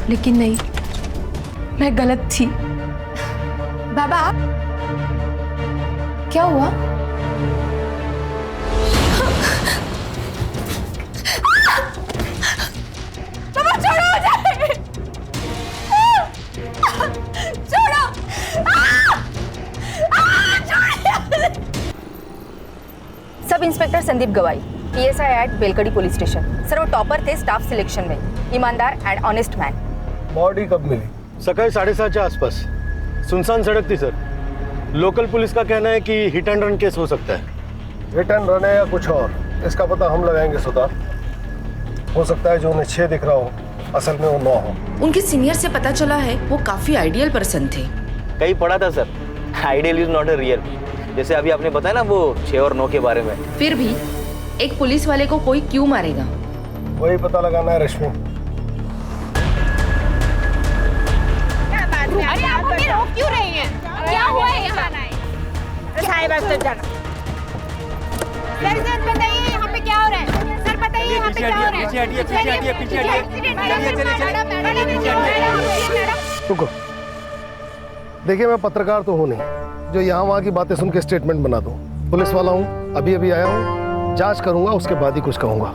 लेकिन नहीं, मैं गलत थी। बाबा, क्या हुआ? बाबा छोड़ो मुझे, छोड़ो, सब inspector Sandeep Gawai, PSI at Belkadi police station. Sir वो टॉपर थे स्टाफ सिलेक्शन में, ईमानदार एंड ऑनेस्ट मैन। बॉडी कब मिली? सकाळी 7:30 आसपास। सुनसान सड़क थी सर। लोकल पुलिस का कहना है कि हिट एंड रन केस हो सकता है। हिट एंड रन है या कुछ और, इसका पता हम लगाएंगे सुधा। हो सकता है जो उन्हें 6 दिख रहा हो असल में वो 9 हो। उनके सीनियर से पता चला है वो काफी आइडियल पर्सन थे। कहीं पढ़ा था sir, ideal is not a real. जैसे अभी आपने बताया ना वो 6 और 9 के बारे में। फिर भी एक पुलिस वाले को कोई क्यों मारेगा? वही पता लगाना है रश्मि। अरे आप हमें रोक क्यों रही हैं? क्या हुआ है यहाँ? साहिबा तो जाना। सर बताइए यहाँ पे क्या हो रहा है? सर बताइए यहाँ पे क्या हो रहा है? पीछे हटिए, पीछे हटिए, पीछे हटिए। रुको, देखिए मैं पत्रकार तो हूँ नहीं जो यहाँ वहाँ की बातें सुन के स्टेटमेंट बना दूँ। पुलिस वाला हूँ, अभी अभी आया हूँ, जांच करूंगा, उसके बाद ही कुछ कहूँगा।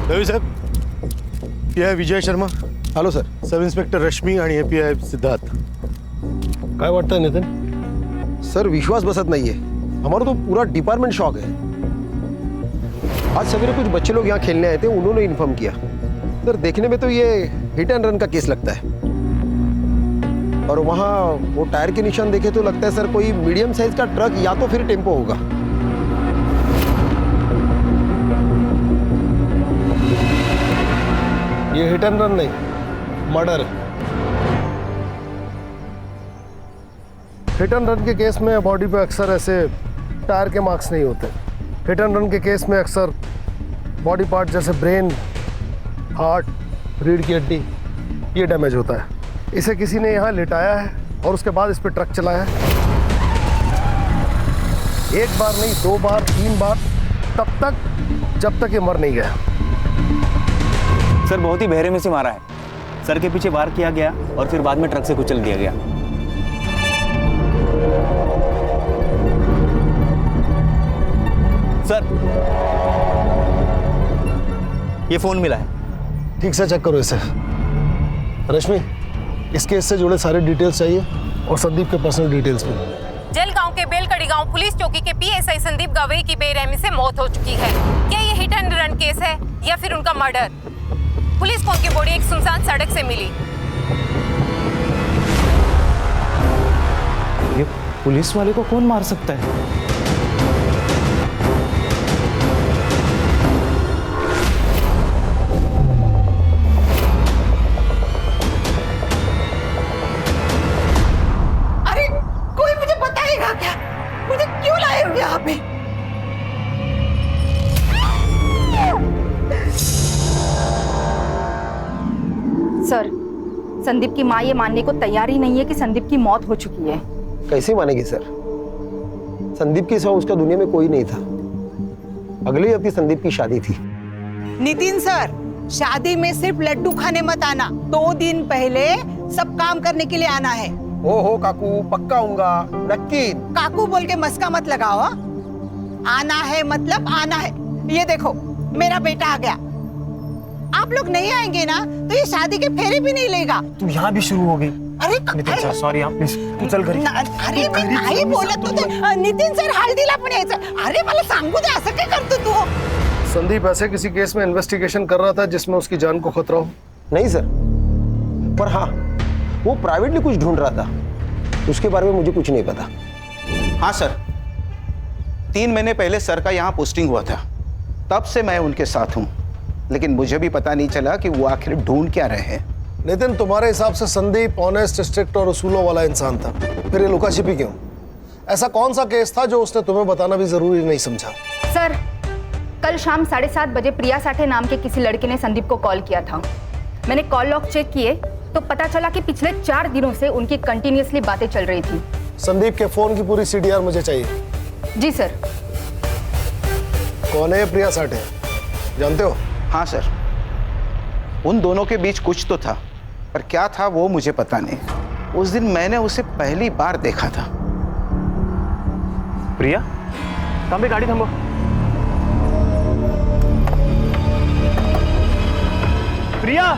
रवि साहब, यह है Vijay Sharma. Hello sir. Sub inspector Rashmi आणि एपीआय सिद्धार्थ। काय वाटतंय नितिन? सर विश्वास बसत नाहीये, हमारा तो पूरा डिपार्टमेंट शॉक है। आज सवेरे कुछ बच्चे लोग यहाँ खेलने आए थे, उन्होंने इन्फॉर्म किया। सर देखने में तो ये हिट एंड रन का केस लगता है, और वहाँ वो टायर के निशान देखे तो लगता है सर कोई मीडियम साइज का ट्रक या तो फिर टेम्पो होगा। ये हिट एंड रन नहीं, मर्डर है। हिट एंड रन के केस में बॉडी पे अक्सर ऐसे टायर के मार्क्स नहीं होते। हिट एंड रन के केस में अक्सर बॉडी पार्ट जैसे ब्रेन, हार्ट, रीढ़ की हड्डी ये डैमेज होता है। इसे किसी ने यहाँ लिटाया है और उसके बाद इस पे ट्रक चलाया है। एक बार नहीं, 2 बार, 3 बार, तब तक जब तक ये मर नहीं गया। सर बहुत ही बहरे में से मारा है। सर के पीछे वार किया गया और फिर बाद में ट्रक से कुचल दिया गया। सर ये फोन मिला है। ठीक से चेक करो इसे। रश्मि, इस केस से जुड़े सारे डिटेल्स चाहिए और संदीप के पर्सनल डिटेल्स भी। जलगांव के बेलकड़ी गांव पुलिस चौकी के पीएसआई संदीप गवई की बेरहमी से मौत हो चुकी है। क्या ये हिट एंड रन केस है या फिर उनका मर्डर? पुलिस को उनकी बॉडी एक सुनसान सड़क से मिली। ये पुलिस वाले को कौन मार सकता है? अरे कोई मुझे बताएगा क्या? मुझे क्यों लाए हो यहाँ पे? सर, संदीप की माँ ये मानने को तैयार ही नहीं है कि संदीप की मौत हो चुकी है। कैसे मानेगी सर? संदीप के सिवा उसका दुनिया में कोई नहीं था। अगले हफ्ते संदीप की शादी थी। नितिन सर, शादी में सिर्फ लड्डू खाने मत आना, 2 दिन पहले सब काम करने के लिए आना है। हो काकू, पक्का आऊंगा, नक्की। काकू बोल के मस्का मत लगाओ। आना है मतलब आना है। ये देखो मेरा बेटा आ गया। आप लोग नहीं आएंगे ना तो ये शादी के फेरे भी नहीं लेगा। तू यहाँ भी शुरू हो गई। अरे सॉरी आप प्लीज, तू चल घरी। अरे मी नाही बोलत होते नितीन सर, हळदीला पण यायचं। अरे मला सांगू दे, असं काय करतो तू? संदीप ऐसे किसी केस में इन्वेस्टिगेशन कर रहा था जिसमें उसकी जान को खतरा हो? नहीं सर, पर हाँ वो प्राइवेटली कुछ ढूंढ रहा था, उसके बारे में मुझे कुछ नहीं पता। हाँ सर, 3 महीने पहले सर का यहाँ पोस्टिंग हुआ था, तब से मैं उनके साथ हूँ, लेकिन मुझे भी पता नहीं चला कि वो आखिर ढूंढ क्या रहे हैं। नितिन, तुम्हारे हिसाब से संदीप ऑनेस्ट, स्ट्रिक्ट और उसूलों वाला इंसान था, फिर ये लुका छिपी क्यों? ऐसा कौन सा केस था जो उसने तुम्हें बताना भी जरूरी नहीं समझा? सर, कल शाम 7:30 बजे प्रिया साठे नाम के किसी लड़के ने संदीप को कॉल किया था। मैंने कॉल लॉग चेक किए तो पता चला कि पिछले 4 दिनों से उनकी कंटिन्यूअसली बातें चल रही थी। संदीप के फोन की पूरी CDR मुझे चाहिए। जी सर। कौन है प्रिया साठे, जानते हो? हाँ सर, उन दोनों के बीच कुछ तो था, पर क्या था वो मुझे पता नहीं। उस दिन मैंने उसे पहली बार देखा था। प्रिया, कहाँ पे गाड़ी थमो। प्रिया,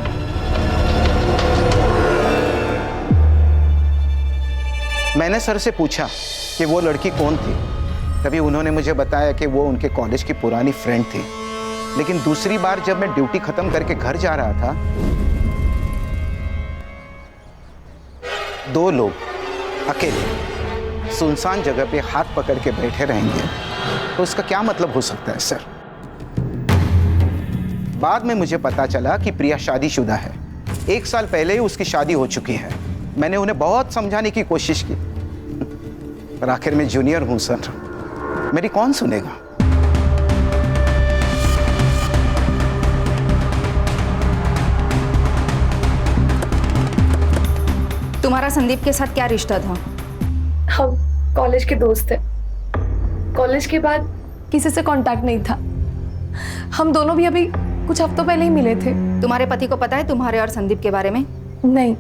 मैंने सर से पूछा कि वो लड़की कौन थी। तभी उन्होंने मुझे बताया कि वो उनके कॉलेज की पुरानी फ्रेंड थी। लेकिन दूसरी बार जब मैं ड्यूटी खत्म करके घर जा रहा था, दो लोग अकेले सुनसान जगह पे हाथ पकड़ के बैठे रहेंगे, तो इसका क्या मतलब हो सकता है सर? बाद में मुझे पता चला कि प्रिया शादीशुदा है। 1 साल पहले ही उसकी शादी हो चुकी है। मैंने उन्हें बहुत समझाने की कोशिश की, पर आखिर में जूनियर हूं सर, मेरी कौन सुनेगा? तुम्हारा संदीप के साथ क्या रिश्ता था? हम कॉलेज के दोस्त थे। कॉलेज के बाद किसी से कांटेक्ट नहीं था। हम दोनों भी अभी कुछ हफ्तों पहले ही मिले थे। तुम्हारे पति को पता है तुम्हारे और संदीप के बारे में? नहीं,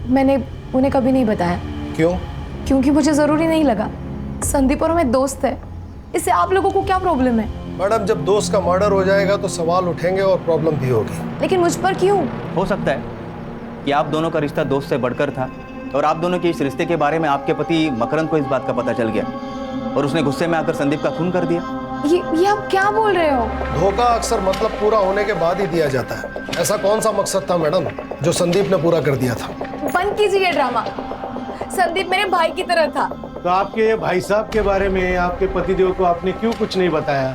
मैंने उन्हें कभी नहीं बताया। क्यों? क्योंकि मुझे जरूरी नहीं लगा। संदीप और मैं दोस्त है, इससे आप लोगों को क्या प्रॉब्लम है? मैडम, जब दोस्त का मर्डर हो जाएगा तो सवाल उठेंगे और प्रॉब्लम भी होगी। लेकिन मुझ पर क्यों? हो सकता है कि आप दोनों का रिश्ता दोस्त से बढ़कर था और आप दोनों के इस रिश्ते के बारे में आपके पति मकरंद को इस बात का पता चल गया और उसने गुस्से में आकर संदीप का खून कर दिया। ये आप क्या बोल रहे हो? धोखा अक्सर मतलब पूरा होने के बाद ही दिया जाता है। ऐसा कौन सा मकसद था मैडम जो संदीप ने पूरा कर दिया था? बंद कीजिए ड्रामा। संदीप मेरे भाई की तरह था। तो आपके भाई साहब के बारे में आपके पतिदेव को आपने क्यों कुछ नहीं बताया?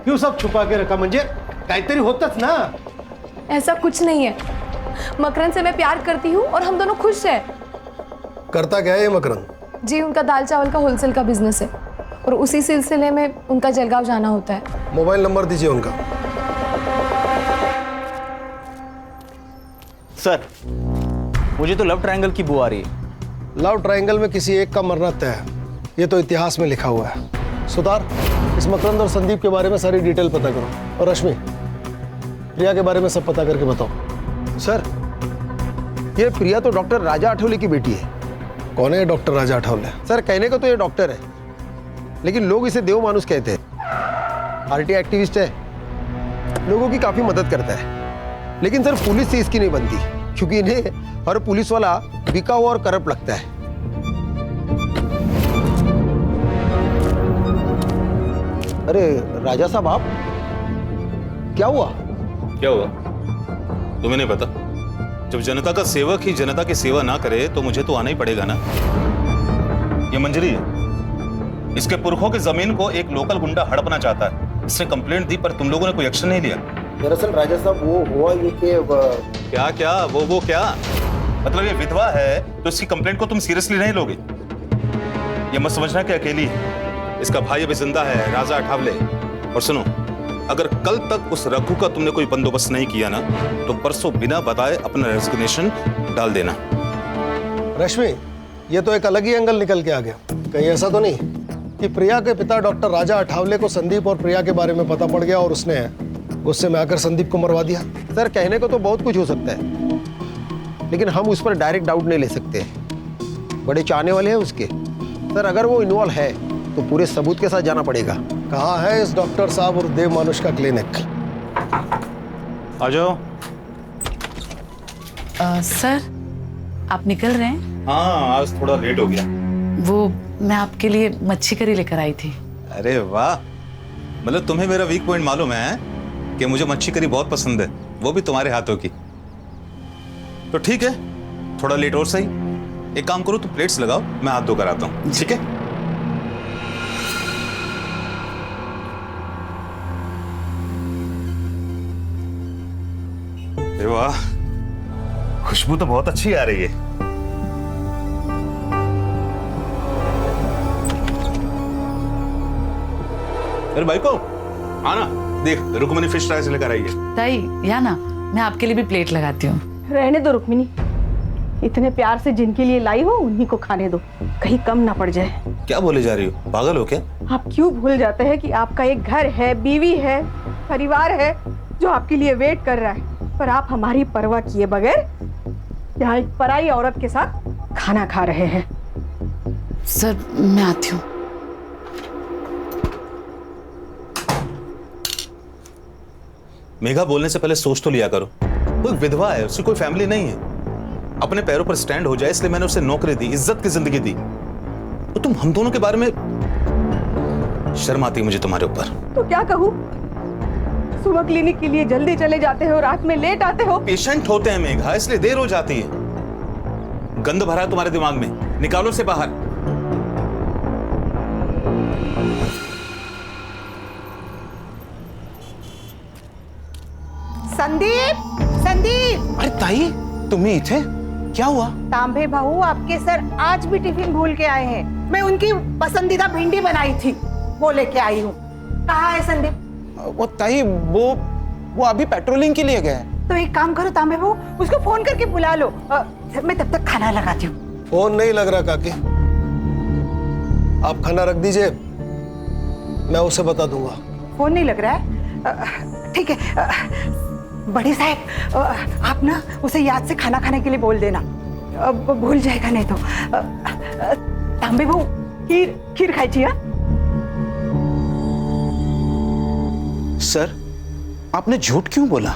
क्यों सब छुपा के रखा? म्हणजे काहीतरी होतच ना। ऐसा कुछ नहीं है। मकरंद से मैं प्यार करती हूँ और हम दोनों खुश हैं। करता क्या है ये मकरंद? जी, उनका दाल चावल का होलसेल का बिजनेस है और उसी सिलसिले में उनका जलगांव जाना होता है। मोबाइल नंबर दीजिए उनका। सर, मुझे तो लव ट्रायंगल की बू आ रही है। लव ट्रायंगल में किसी एक का मरना तय है, ये तो इतिहास में लिखा हुआ है। सुतार, इस मकरंद और संदीप के बारे में सारी डिटेल पता करो। और रश्मि, प्रिया के बारे में सब पता करके बताओ। सर, ये प्रिया तो डॉक्टर राजा आठवले की बेटी है। कौन है डॉक्टर राजा आठवले? सर, कहने को तो ये डॉक्टर है, लेकिन लोग इसे देव मानुस कहते हैं। आरटी एक्टिविस्ट है, लोगों की काफी मदद करता है। लेकिन सर, पुलिस से इसकी नहीं बनती, क्योंकि इन्हें हर पुलिस वाला बिका हुआ और करप्ट लगता है। अरे राजा साहब, आप क्या हुआ? क्या हुआ तुम्हें नहीं पता? जब जनता का सेवक ही जनता की सेवा ना करे तो मुझे तो आना ही पड़ेगा ना। ये मंजरी है, इसके पुरखों की जमीन को एक लोकल गुंडा हड़पना चाहता है। इसने कंप्लेंट दी पर तुम लोगों ने कोई एक्शन नहीं लिया। दरअसल राजा साहब, वो हुआ ये कि क्या क्या वो क्या मतलब? ये विधवा है तो इसकी कंप्लेंट को तुम सीरियसली नहीं लोगे? ये मत समझना कि अकेली है, इसका भाई अभी जिंदा है, राजा अठावले। और सुनो, अगर कल तक उस रघु का तुमने कोई बंदोबस्त नहीं किया ना, तो परसों बिना बताए अपना रेजिग्नेशन डाल देना। रश्मि, ये तो एक अलग ही एंगल निकल के आ गया। कहीं ऐसा तो नहीं कि प्रिया के पिता डॉक्टर राजा अठावले को संदीप और प्रिया के बारे में पता पड़ गया और उसने गुस्से में आकर संदीप को मरवा दिया? सर, कहने को तो बहुत कुछ हो सकता है, लेकिन हम उस पर डायरेक्ट डाउट नहीं ले सकते। बड़े चाहने वाले हैं उसके। सर, अगर वो इन्वॉल्व है तो पूरे सबूत के साथ जाना पड़ेगा। कहाँ है इस डॉक्टर साहब और देव मानुष का क्लिनिक? आ जाओ। सर, आप निकल रहे हैं? हाँ, आज थोड़ा लेट हो गया। वो मैं आपके लिए मच्छी करी लेकर आई थी। अरे वाह, मतलब तुम्हें मेरा वीक पॉइंट मालूम है कि मुझे मच्छी करी बहुत पसंद है, वो भी तुम्हारे हाथों की। तो ठीक है, थोड़ा लेट और सही। एक काम करो, तुम प्लेट्स लगाओ, मैं हाथ धोकर आता हूँ। ठीक है? अरे वाह, खुशबू तो बहुत अच्छी आ रही है। अरे भाई को आना, देख रुक्मिनी फिश फ्राई से लेकर आई है। ताई, या ना, मैं आपके लिए भी प्लेट लगाती हूँ। रहने दो रुक्मिनी, इतने प्यार से जिनके लिए लाई हो उन्हीं को खाने दो, कहीं कम ना पड़ जाए। क्या बोले जा रही हो, पागल हो क्या? आप क्यों भूल जाते हैं कि आपका एक घर है, बीवी है, परिवार है जो आपके लिए वेट कर रहा है। पर आप हमारी परवाह किए बगैर यहाँ एक पराई औरत के साथ खाना खा रहे हैं। सर मैं आती हूँ। मेघा, बोलने से पहले सोच तो लिया करो। वो एक विधवा है, उसकी कोई फैमिली नहीं है। अपने पैरों पर स्टैंड हो जाए इसलिए मैंने उसे नौकरी दी, इज्जत की जिंदगी दी। तो तुम हम दोनों के बारे में, शर्म आती है मुझे तुम्हारे ऊपर। तो क्या कहूँ, सुबह क्लिनिक के लिए जल्दी चले जाते हो, रात में लेट आते हो। पेशेंट होते हैं मेघा, इसलिए देर हो जाती है। गंद भरा है तुम्हारे दिमाग में, निकालो से बाहर। संदीप, संदीप! अरे ताई, तुम्ही इथे? क्या हुआ? तांबे भाऊ आपके सर आज भी टिफिन भूल के आए हैं। मैं उनकी पसंदीदा भिंडी बनाई थी, वो लेके आई हूँ। कहाँ है संदीप? वो ताई, वो अभी पेट्रोलिंग के लिए गए। तो एक काम करो तांबे भाऊ, उसको फोन करके बुला लो। मैं तब तक खाना लगाती हूँ। फोन नहीं लग रहा काकी, आप खाना रख दीजिए, मैं उसे बता दूंगा। फोन नहीं लग रहा है? ठीक है। बड़े साहब, आप ना उसे याद से खाना खाने के लिए बोल देना, भूल जाएगा नहीं तो। तांबे भाऊ, खीर खाई छिया? सर, आपने झूठ क्यों बोला?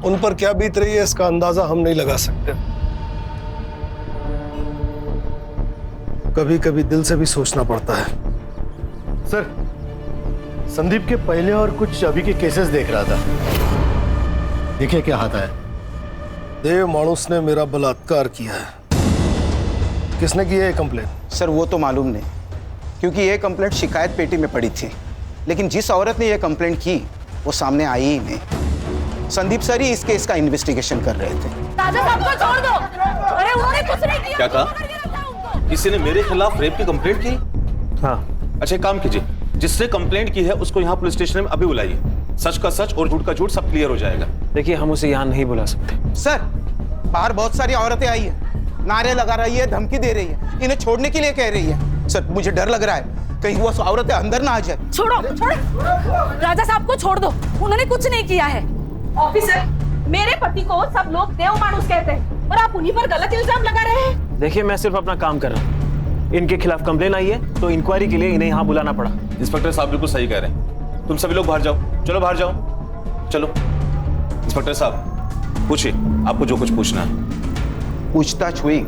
उन पर क्या बीत रही है इसका अंदाजा हम नहीं लगा सकते। कभी कभी दिल से भी सोचना पड़ता है। सर, संदीप के पहले और कुछ अभी के केसेस देख रहा था। देखिए क्या आता है। देव मानुस ने मेरा बलात्कार किया है। किसने की है कंप्लेन? सर वो तो मालूम नहीं, क्योंकि ये कंप्लेंट शिकायत पेटी में पड़ी थी, लेकिन जिस औरत ने ये कंप्लेंट की वो सामने आई ही नहीं। संदीप सर ही इस केस का इन्वेस्टिगेशन कर रहे थे। राजा साहब को छोड़ दो। अरे उन्होंने कुछ नहीं किया। क्या कहा? किसी ने मेरे खिलाफ रेप की कंप्लेंट की? हाँ। अच्छा, एक काम कीजिए, जिसने कंप्लेंट की है उसको यहाँ पुलिस स्टेशन में अभी बुलाइए। सच का सच और झूठ का झूठ सब क्लियर हो जाएगा। देखिए, हम उसे यहाँ नहीं बुला सकते। सर, बाहर बहुत सारी औरतें आई है, नारे लगा रही है, धमकी दे रही है, इन्हें छोड़ने के लिए कह रही है। सर मुझे डर लग रहा है कहीं वो औरतें अंदर ना आ जाए। छोड़ो, राजा साहब को छोड़ दो, उन्होंने कुछ नहीं किया है। ऑफिसर, मेरे पति को सब लोग देव मानुस कहते हैं और आप उन्हीं पर गलत इल्जाम लगा रहे हैं। देखिए, मैं सिर्फ अपना काम कर रहा हूँ। इनके खिलाफ कंप्लेन आई है तो इंक्वायरी के लिए इन्हें यहाँ बुलाना पड़ा। इंस्पेक्टर साहब बिल्कुल सही कह रहे हैं। तुम सभी लोग बाहर जाओ, चलो बाहर जाओ, चलो। इंस्पेक्टर साहब पूछिए, आपको जो कुछ पूछना है। पूछताछ हुई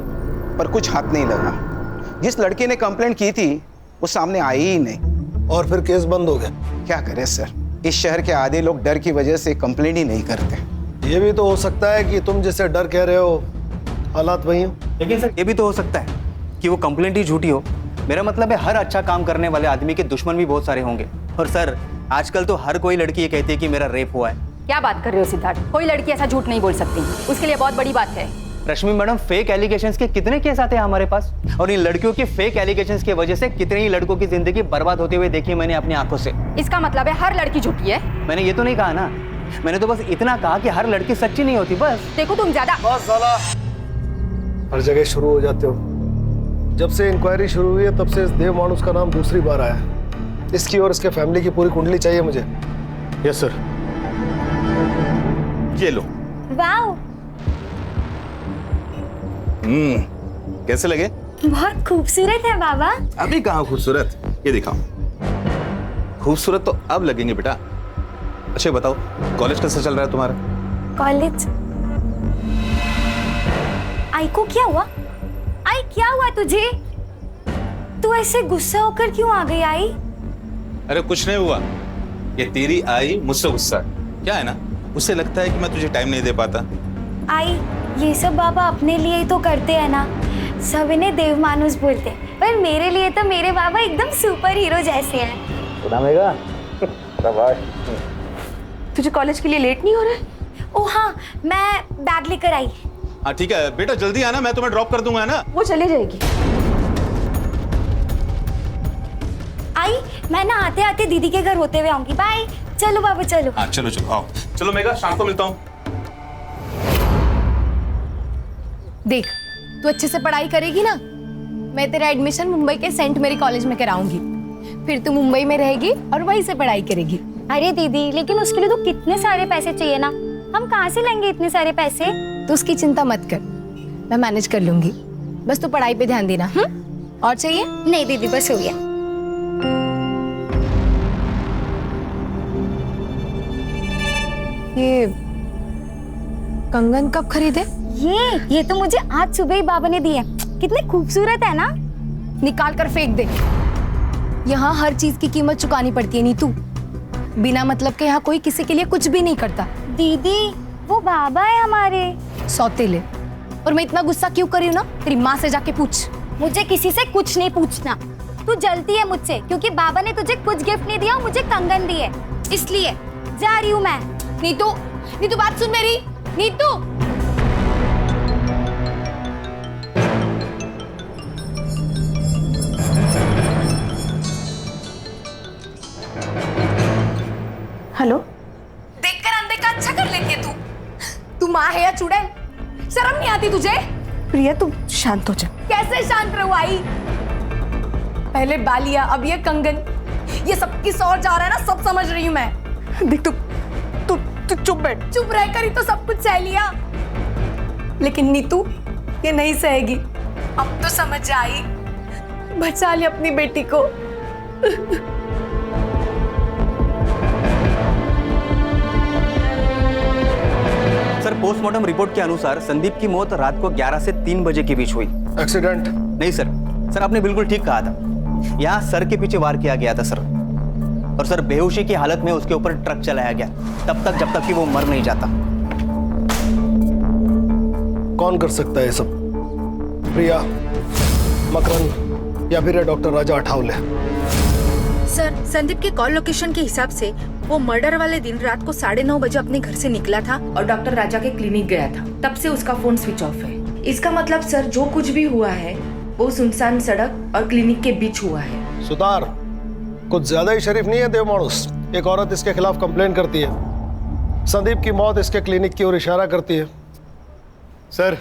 पर कुछ हाथ नहीं लगा। जिस लड़के ने कंप्लेंट की थी वो सामने आई ही नहीं, और फिर केस बंद हो गया। क्या करें सर, इस शहर के आधे लोग डर की वजह से कंप्लेंट ही नहीं करते। ये भी तो हो सकता है कि तुम जैसे डर कह रहे हो हालात वही हो। लेकिन सर, ये भी तो हो सकता है कि वो कंप्लेंट ही झूठी हो। मेरा मतलब है, हर अच्छा काम करने वाले आदमी के दुश्मन भी बहुत सारे होंगे। और सर, आजकल तो हर कोई लड़की ये कहती है कि मेरा रेप हुआ है। क्या बात कर रहे हो सिद्धार्थ? कोई लड़की ऐसा झूठ नहीं बोल सकती, उसके लिए बहुत बड़ी बात है। रश्मि मैडम, फेक एलिगेशंस के कितने केस आते हैं हमारे पास, और इन लड़कियों के फेक एलिगेशंस की वजह से कितने ही लड़कों की जिंदगी बर्बाद होते हुए देखी मैंने अपनी आंखों से। इसका मतलब है हर लड़की झूठी है? मैंने ये तो नहीं कहा ना, मैंने तो बस इतना कहा कि हर लड़की सच्ची नहीं होती, बस। देखो तुम ज्यादा बस साला, हर जगह शुरू हो जाते हो। जब से इंक्वायरी शुरू हुई है तब से इस देव मानुस का नाम दूसरी बार आया है। इसकी और इसके फैमिली की पूरी कुंडली चाहिए मुझे। Yes sir. ये लो। वाओ, कैसे लगे? बहुत खूबसूरत है बाबा। अभी कहाँ खूबसूरत, ये दिखाओ। खूबसूरत तो अब लगेंगे बेटा। अच्छा बताओ, कॉलेज कैसा चल रहा है तुम्हारा? कॉलेज? आई को क्या हुआ? आई क्या हुआ तुझे? तू ऐसे गुस्सा होकर क्यों आ गई आई? अरे कुछ नहीं हुआ, ये तेरी आई मुझसे गुस्सा। क्या है ना, उसे लगता है कि मैं तुझे टाइम नहीं दे पाता। आई, ये सब बाबा अपने लिए ही तो करते हैं ना, सब इन्हें देव मानुस बोलते हैं, पर मेरे लिए तो मेरे बाबा एकदम सुपर हीरो जैसे हैं। सुनामेगा? तुझे कॉलेज के लिए लेट नहीं हो रहा है? ओह हाँ, मैं बैग लेकर आई। हाँ ठीक है बेटा, जल्दी आना, मैं तुम्हें ड्रॉप कर दूंगा ना। वो चले जाएगी। आई, मैं ना आते आते दीदी के घर होते हुए आऊंगी। बाय। चलो बाबा, चलो। हाँ चलो चलो, आओ। चलो मेघा, शाम को मिलता हूँ। देख, तू अच्छे से पढ़ाई करेगी ना, मैं तेरा एडमिशन मुंबई के सेंट मेरी कॉलेज में कराऊंगी। फिर तू मुंबई में रहेगी और वहीं से पढ़ाई करेगी। अरे दीदी, लेकिन उसके लिए तो कितने सारे पैसे चाहिए ना, हम कहाँ से लेंगे इतने सारे पैसे? तो उसकी चिंता मत कर, मैं मैनेज कर लूंगी। बस तू पढ़ाई पे ध्यान देना। और चाहिए? नहीं दीदी, बस हो गया। ये कंगन कब खरीदे? ये तो मुझे आज सुबह ही बाबा ने दिए। कितने खूबसूरत है ना। निकाल कर फेंक दे। यहाँ हर चीज की कीमत चुकानी पड़ती है नीतू। बिना मतलब के यहाँ कोई किसी के लिए कुछ भी नहीं करता। दीदी, वो बाबा है हमारे सौतेले। और मैं इतना गुस्सा क्यों कर रही हूँ ना, तेरी माँ से जाके पूछ। मुझे किसी से कुछ नहीं पूछना। तू जलती है मुझसे क्योंकि बाबा ने तुझे कुछ गिफ्ट नहीं दिया, मुझे कंगन दी है, इसलिए जा रही हूँ मैं। नीतू, नीतू बात सुन मेरी। नीतू, हेलो। देखकर अनदेखा अच्छा कर लेती है तू माँ है या चुड़ैल? शर्म नहीं आती तुझे? प्रिया तू शांत हो जा। कैसे शांत रहूं आई? पहले बालिया, अब ये कंगन, ये सब किस और जा रहा है ना, सब समझ रही हूं मैं। देख, तू चुप बैठ। चुप रहकर ही तो सब कुछ सह लिया, लेकिन नीतू ये नहीं सहेगी। अब तो समझ आई, बचा ले अपनी बेटी को। सर, पोस्टमार्टम रिपोर्ट के अनुसार संदीप की मौत रात को 11 से 3 बजे के बीच हुई। एक्सीडेंट? नहीं सर, आपने बिल्कुल ठीक कहा था। यहाँ सर के पीछे वार किया गया था सर। और सर, बेहोशी की हालत में उसके ऊपर ट्रक चलाया गया तब तक जब तक कि वो मर नहीं जाता। कौन कर सकता है ये सब? प्रिया, मकरंद या फिर डॉक्टर राजा अठावले? सर, संदीप के कॉल लोकेशन के हिसाब से वो मर्डर वाले दिन रात को 9:30 बजे अपने घर से निकला था और डॉक्टर राजा के क्लिनिक गया था। तब से उसका फोन स्विच ऑफ है। इसका मतलब सर, जो कुछ भी हुआ है वो सुनसान सड़क और क्लिनिक के बीच हुआ है। सुतार, कुछ ज्यादा ही शरीफ नहीं है देव मानुस। एक औरत इसके खिलाफ कंप्लेन करती है, संदीप की मौत इसके क्लिनिक की ओर इशारा करती है। सर,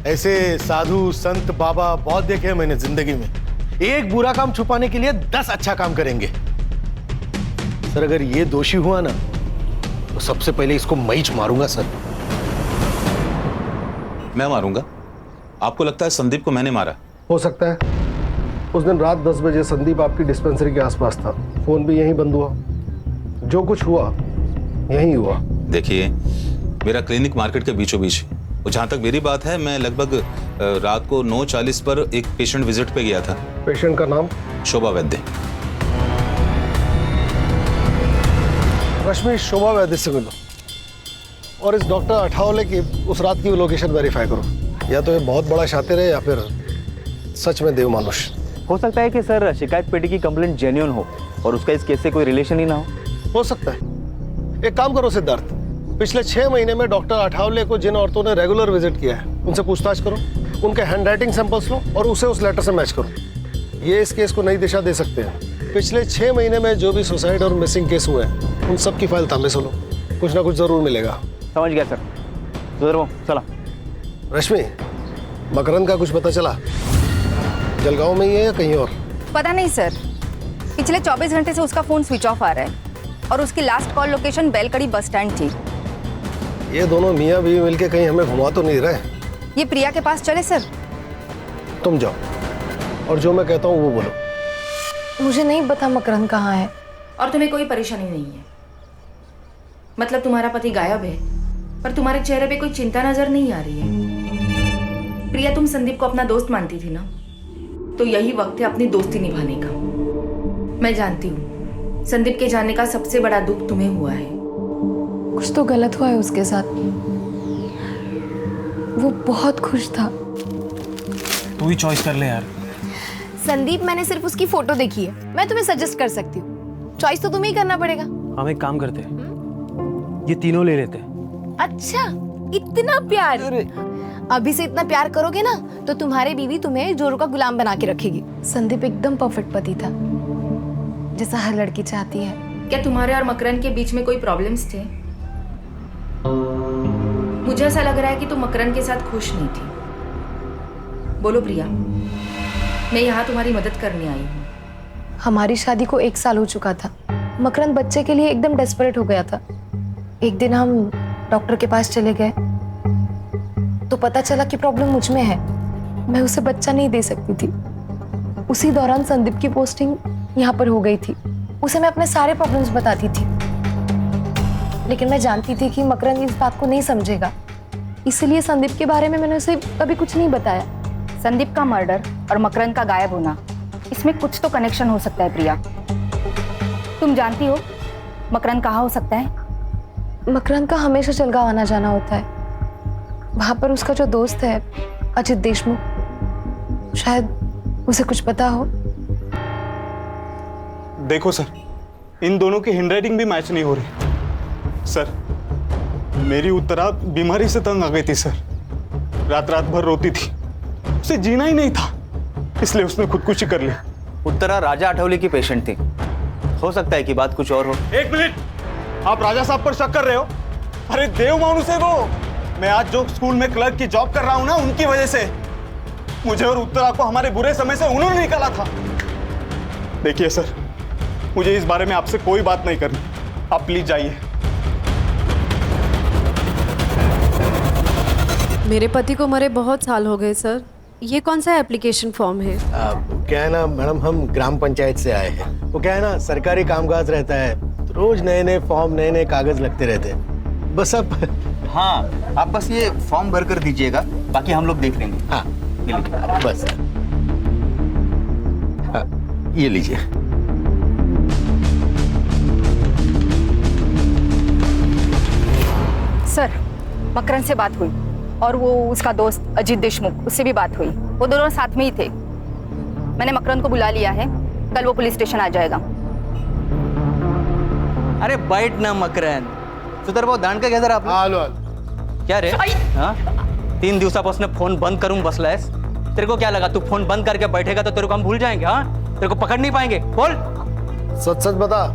ऐसे साधु संत बाबा बहुत देखे हैं मैंने जिंदगी में। एक बुरा काम छुपाने के लिए 10 अच्छा काम करेंगे। सर, अगर ये दोषी हुआ ना तो सबसे पहले इसको मैं ही मारूंगा सर। मैं मारूंगा? आपको लगता है संदीप को मैंने मारा? हो सकता है। उस दिन रात 10 बजे संदीप आपकी डिस्पेंसरी के आसपास था, फोन भी यहीं बंद हुआ। जो कुछ हुआ यहीं हुआ। देखिए, मेरा क्लिनिक मार्केट के बीचों बीच, और जहां तक मेरी बात है, मैं लगभग रात को 9:40 पर एक पेशेंट विजिट पे गया था। पेशेंट का नाम? शोभा वैद्य। रश्मि, शोभा वैद्य से मिलो और इस डॉक्टर अठावले की उस रात की लोकेशन वेरीफाई करो। या तो ये बहुत बड़ा शातिर है या फिर सच में देव मानुष। हो सकता है कि सर, शिकायत पेटी की कंप्लेंट जेन्युइन हो और उसका इस केस से कोई रिलेशन ही ना हो सकता है। एक काम करो सिद्धार्थ, पिछले 6 महीने में डॉक्टर अठावले को जिन औरतों ने रेगुलर विजिट किया है उनसे पूछताछ करो, उनके हैंडराइटिंग सैंपल्स लो और उसे उस लेटर से मैच करो। ये इस केस को नई दिशा दे सकते हैं। पिछले 6 महीने में जो भी सुसाइड और मिसिंग केस हुए हैं उन सब की फाइल तांबे से लो, कुछ ना कुछ जरूर मिलेगा। समझ गया सर। तो चला। रश्मि, मकरंद का कुछ पता चला? जलगांव में ही है या कहीं और? पता नहीं सर, पिछले 24 घंटे से उसका फोन स्विच ऑफ आ रहा है और उसकी last call location बेलकड़ी bus stand थी। ये दोनों मियाँ बीवी मिलके कहीं हमें घुमा तो नहीं रहे? ये प्रिया के पास चले सर? तुम जाओ और जो मैं कहता हूँ वो बोलो। मुझे नहीं पता मकरंद कहाँ है। और तुम्हें कोई परेशानी नहीं है? मतलब तुम्हारा पति गायब है पर तुम्हारे चेहरे पे कोई चिंता नजर नहीं आ रही है। प्रिया, तुम संदीप को अपना दोस्त मानती थी ना, तो यही वक्त है अपनी दोस्ती निभाने का। मैं जानती हूँ संदीप के जाने का सबसे बड़ा दुख तुम्हें हुआ है। कुछ तो गलत हुआ है उसके साथ। वो बहुत खुश था। तू ही चॉइस कर ले यार। संदीप, मैंने सिर्फ उसकी फोटो देखी है, मैं तुम्हें सजेस्ट कर सकती हूँ। चॉइस तो तुम्हें ही करना पड़ेगा। हम एक काम करते हैं, ये तीनों ले लेते हैं। अच्छा, इतना प्यार? अभी से इतना प्यार करोगे ना तो तुम्हारी बीवी तुम्हें जोरू का गुलाम बना के रखेगी। संदीप एकदम परफेक्ट पति था, जैसा हर लड़की चाहती है। क्या तुम्हारे और मकरंद के बीच में कोई प्रॉब्लम्स थे? मुझे ऐसा लग रहा है कि तुम मकरंद के साथ खुश नहीं थी। बोलो प्रिया, मैं यहाँ तुम्हारी मदद करने आई हूँ। हमारी शादी को 1 साल हो चुका था। मकरंद बच्चे के लिए एकदम डेस्परेट हो गया था। एक दिन हम डॉक्टर के पास चले गए तो पता चला कि प्रॉब्लम मुझ में है, मैं उसे बच्चा नहीं दे सकती थी। उसी दौरान संदीप की पोस्टिंग यहाँ पर हो गई थी। उसे मैं अपने सारे प्रॉब्लम्स बताती थी, लेकिन मैं जानती थी कि मकरंद इस बात को नहीं समझेगा, इसलिए संदीप के बारे में मैंने उसे कभी कुछ नहीं बताया। संदीप का मर्डर और मकरंद का गायब होना, इसमें कुछ तो कनेक्शन हो सकता है प्रिया। तुम जानती हो मकरंद कहाँ हो सकता है? मकरंद का हमेशा जलगांव आना जाना होता है। वहां पर उसका जो दोस्त है अजित देशमुख, शायद उसे कुछ पता हो। देखो सर, इन दोनों की हैंडराइटिंग भी मैच नहीं हो रही। सर, मेरी उत्तरा बीमारी से तंग आ गई थी सर। रात रात भर रोती थी, उसे जीना ही नहीं था, इसलिए उसने खुदकुशी कर ली। उत्तरा राजा आठवले की पेशेंट थी, हो सकता है कि बात कुछ और हो। एक मिनट, आप राजा साहब पर शक कर रहे हो? अरे देव मानुस है वो। मैं आज जो स्कूल में क्लर्क की जॉब कर रहा हूं ना, उनकी वजह से मुझे और उत्तरा को हमारे बुरे समय से उन्होंने निकाला था। देखिए सर, मुझे इस बारे में आपसे कोई बात नहीं करनी, आप प्लीज जाइए। मेरे पति को मरे बहुत साल हो गए सर। ये कौन सा एप्लीकेशन फॉर्म है? क्या है ना मैडम, हम ग्राम पंचायत से आए हैं। वो क्या है ना, सरकारी कामकाज रहता है तो रोज नए नए फॉर्म, नए नए कागज लगते रहते हैं। बस अब हाँ, आप बस ये फॉर्म भर कर दीजिएगा, बाकी हम लोग देख लेंगे। हाँ बस, हाँ, ये लीजिए। सर, मकरंद से बात हुई और वो उसका दोस्त अजित देशमुख, उससे भी बात हुई। वो दोनों साथ में ही थे। मैंने मकरंद को बुला लिया है, कल वो पुलिस स्टेशन आ जाएगा। अरे बैठ ना मकरंद, सुधर भाऊ दांड का घ्या जरा आपलं. क्या रे? हाँ? 3 दिवसापासून फोन बंद करूं बसलायस. तेरे को क्या लगा तू फोन बंद करके बैठेगा तो तेरे को हम भूल जाएंगे? हाँ, तेरे को पकड़ नहीं पाएंगे. बोल सच सच बता,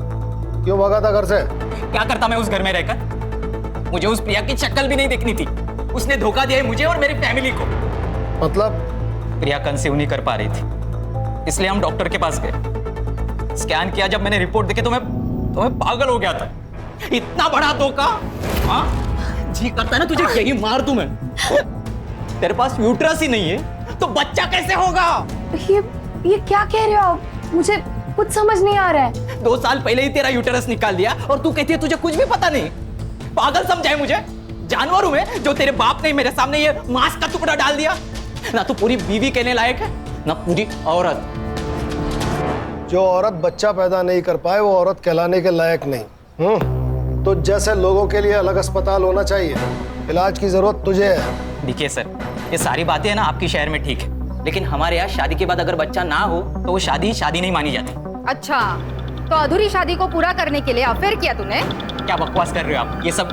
क्यों भागा था घर से? क्या करता मैं उस घर में रहकर? मुझे उस प्रिया की शक्ल भी नहीं देखनी थी. उसने धोखा दिया है मुझे और मेरी फैमिली को. मतलब? प्रिया कंसीव नहीं कर पा रही थी, इसलिए हम डॉक्टर के पास गए. स्कैन किया, जब मैंने रिपोर्ट देखी तो मैं पागल हो गया था. इतना बड़ा धोखा. हाँ, जी करता है ना तुझे यही मार दूं मैं. तेरे पास यूट्रस ही नहीं है तो बच्चा कैसे होगा? ये क्या कह रहे हो आप? मुझे कुछ समझ नहीं आ रहा है. 2 साल पहले ही तेरा यूट्रस निकाल दिया और तू कहती है तुझे कुछ भी पता नहीं. पागल समझा है मुझे? जानवर हूं मैं जो तेरे बाप ने मेरे सामने ये मांस का टुकड़ा डाल दिया? ना तो पूरी बीवी कहने लायक है, ना पूरी औरत. जो औरत बच्चा पैदा नहीं कर पाए वो औरत कहलाने के लायक नहीं. तो जैसे लोगों के लिए अलग अस्पताल होना चाहिए, इलाज की जरूरत तुझे है. देखिए सर, ये सारी बातें है ना आपके शहर में ठीक है, लेकिन हमारे यहाँ शादी के बाद अगर बच्चा ना हो तो वो शादी नहीं मानी जाती. अच्छा, तो अधूरी शादी को पूरा करने के लिए अफेयर किया तूने? क्या बकवास कर रहे हो आप? ये सब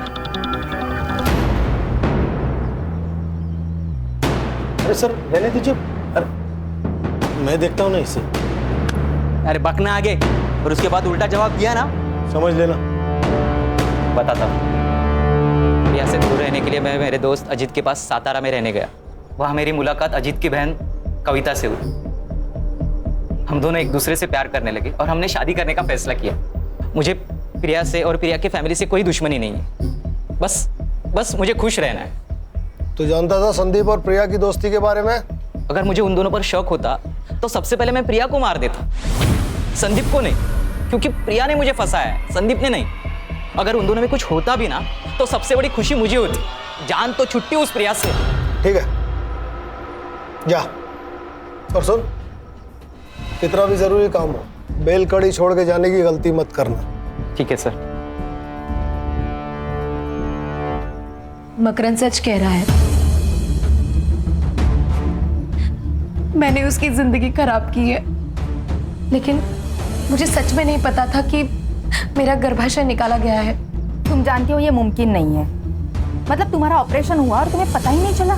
अरे सर रहने दीजिए. अरे मैं देखता हूँ ना इसे. अरे बकना आगे और उसके बाद उल्टा जवाब दिया ना, समझ लेना. बताता हूँ. प्रिया से दूर रहने के लिए मैं मेरे दोस्त अजित के पास सातारा में रहने गया. वहाँ मेरी मुलाकात अजित की बहन कविता से हुई. हम दोनों एक दूसरे से प्यार करने लगे और हमने शादी करने का फैसला किया. मुझे प्रिया से और प्रिया की फैमिली से कोई दुश्मनी नहीं है. बस मुझे खुश रहना है. तू जानता था संदीप और प्रिया की दोस्ती के बारे में? अगर मुझे उन दोनों पर शक होता तो सबसे पहले मैं प्रिया को मार देता, संदीप को नहीं, क्योंकि प्रिया ने मुझे फंसाया है, संदीप ने नहीं. अगर उन दोनों में कुछ होता भी ना तो सबसे बड़ी खुशी मुझे होती. जान तो छुट्टी उस प्रिया से. ठीक है, जा. और सुन, कितना भी जरूरी काम हो, बेल कड़ी छोड़ के जाने की गलती मत करना. ठीक है सर. मकरंद सच कह रहा है. मैंने उसकी जिंदगी खराब की है, लेकिन मुझे सच में नहीं पता था कि मेरा गर्भाशय निकाला गया है. तुम जानती हो ये मुमकिन नहीं है. मतलब तुम्हारा ऑपरेशन हुआ और तुम्हें पता ही नहीं चला?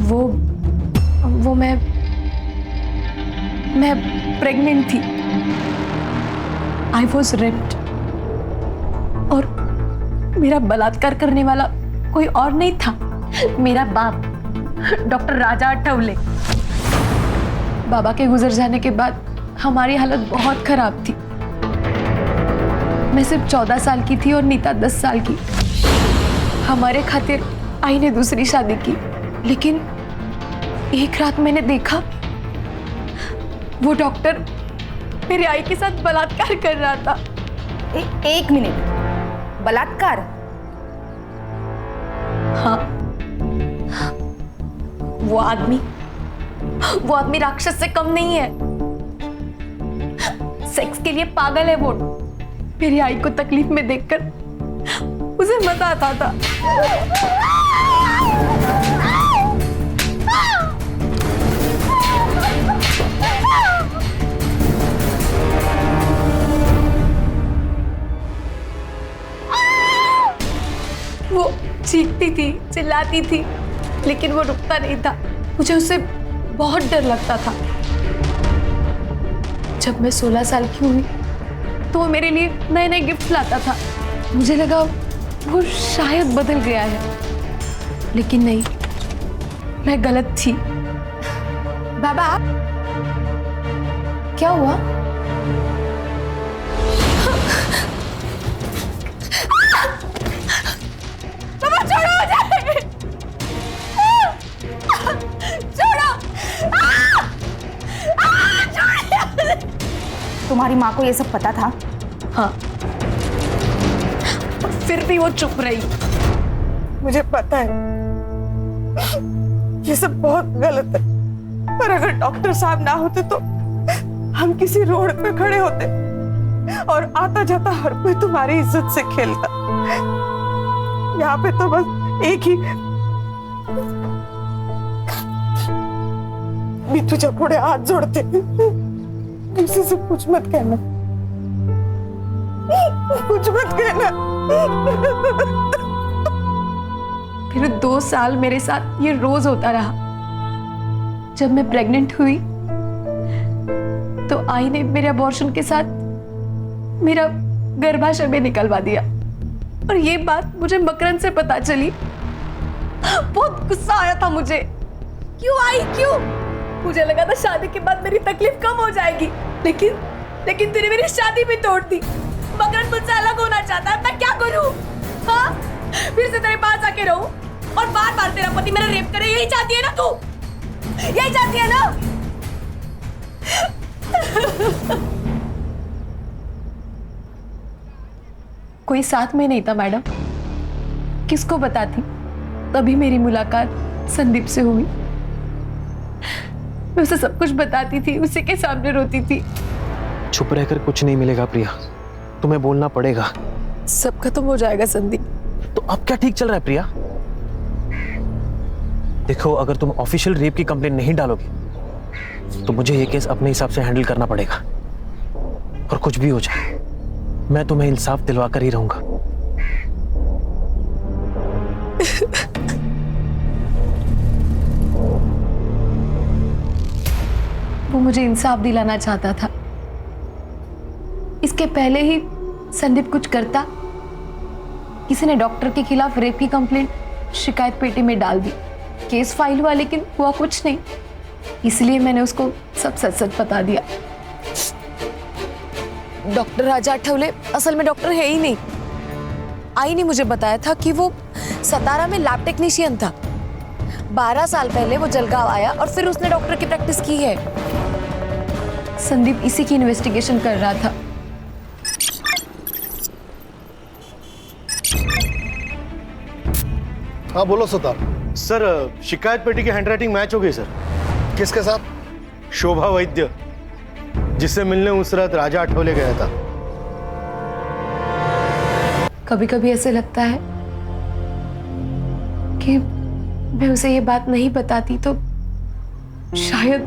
वो मैं प्रेग्नेंट थी. आई वॉज रेप्ड और मेरा बलात्कार करने वाला कोई और नहीं था, मेरा बाप डॉक्टर राजा आठवले. बाबा के गुजर जाने के बाद हमारी हालत बहुत खराब थी. मैं सिर्फ 14 साल की थी और नीता 10 साल की। हमारे खातिर आई ने दूसरी शादी की, लेकिन एक रात मैंने देखा वो डॉक्टर मेरी आई के साथ बलात्कार कर रहा था। एक मिनट, बलात्कार? हाँ, वो आदमी राक्षस से कम नहीं है। सेक्स के लिए पागल है वो। मेरी आई को तकलीफ में देखकर उसे मजा आता था। वो चीखती थी, चिल्लाती थी, लेकिन वो रुकता नहीं था। मुझे उससे बहुत डर लगता था। जब मैं 16 साल की हुई तो वो मेरे लिए नए नए गिफ्ट लाता था। मुझे लगा वो शायद बदल गया है, लेकिन नहीं, मैं गलत थी। बाबा, क्या हुआ? बाबा छोड़ो मुझे! छोड़ो! तुम्हारी माँ को ये सब पता था? हाँ, फिर भी वो चुप रही। मुझे पता है ये सब बहुत गलत है, पर अगर डॉक्टर साहब ना होते तो हम किसी रोड पे खड़े होते और आता जाता हर कोई तुम्हारी इज्जत से खेलता। यहाँ पे तो बस एक ही मिट्टू चपोड़े हाथ जोड़ते, किसी से कुछ मत कहना, कुछ मत कहना। फिर 2 साल मेरे साथ ये रोज होता रहा। जब मैं प्रेग्नेंट हुई तो आई ने मेरे अबॉर्शन के साथ मेरा गर्भाशय में निकलवा दिया, और ये बात मुझे मकरंद से पता चली। बहुत गुस्सा आया था मुझे। क्यों आई, क्यों? मुझे लगा था शादी के बाद मेरी तकलीफ कम हो जाएगी, लेकिन तूने मेरी शादी भी तोड़ दी। मकरंद मुझसे अलग होना चाहता है, मैं क्या करूं? हाँ, फिर से तेरे पास आके रहूं और बार बार तेरा पति मेरा रेप करे? यही चाहती है ना तू? यही चाहती है ना? कोई साथ में नहीं था मैडम, किसको बताती? तभी मेरी मुलाकात संदीप से हुई। मैं उसे सब कुछ बताती थी, उसी के सामने रोती थी। चुप रहकर कुछ नहीं मिलेगा प्रिया, तुम्हें बोलना पड़ेगा। सब खत्म हो जाएगा संदीप। तो अब क्या ठीक चल रहा है प्रिया? देखो, अगर तुम ऑफिशियल रेप की कंप्लेंट नहीं डालोगे तो मुझे ये केस अपने हिसाब से हैंडल करना पड़ेगा, और कुछ भी हो जाए मैं तुम्हें इंसाफ दिलवा कर ही रहूंगा। वो मुझे इंसाफ दिलाना चाहता था। इसके पहले ही संदीप कुछ करता, किसी ने डॉक्टर के खिलाफ रेप की कंप्लेंट शिकायत पेटी में डाल दी। केस फाइल हुआ, लेकिन हुआ कुछ नहीं। इसलिए मैंने उसको सब सच सच बता दिया। डॉक्टर राजा आठवले असल में डॉक्टर है ही नहीं। आई ने मुझे बताया था कि वो सतारा में लैब टेक्नीशियन था। 12 साल पहले वो जलगांव आया और फिर उसने डॉक्टर की प्रैक्टिस की है। संदीप इसी की इन्वेस्टिगेशन कर रहा था। हाँ बोलो सुतार। सर, शिकायत पेटी की हैंडराइटिंग मैच हो गई सर। किसके साथ? शोभा वैद्य, जिससे मिलने उस रात राजा आठवले गया था। कभी कभी ऐसे लगता है कि मैं उसे ये बात नहीं बताती तो शायद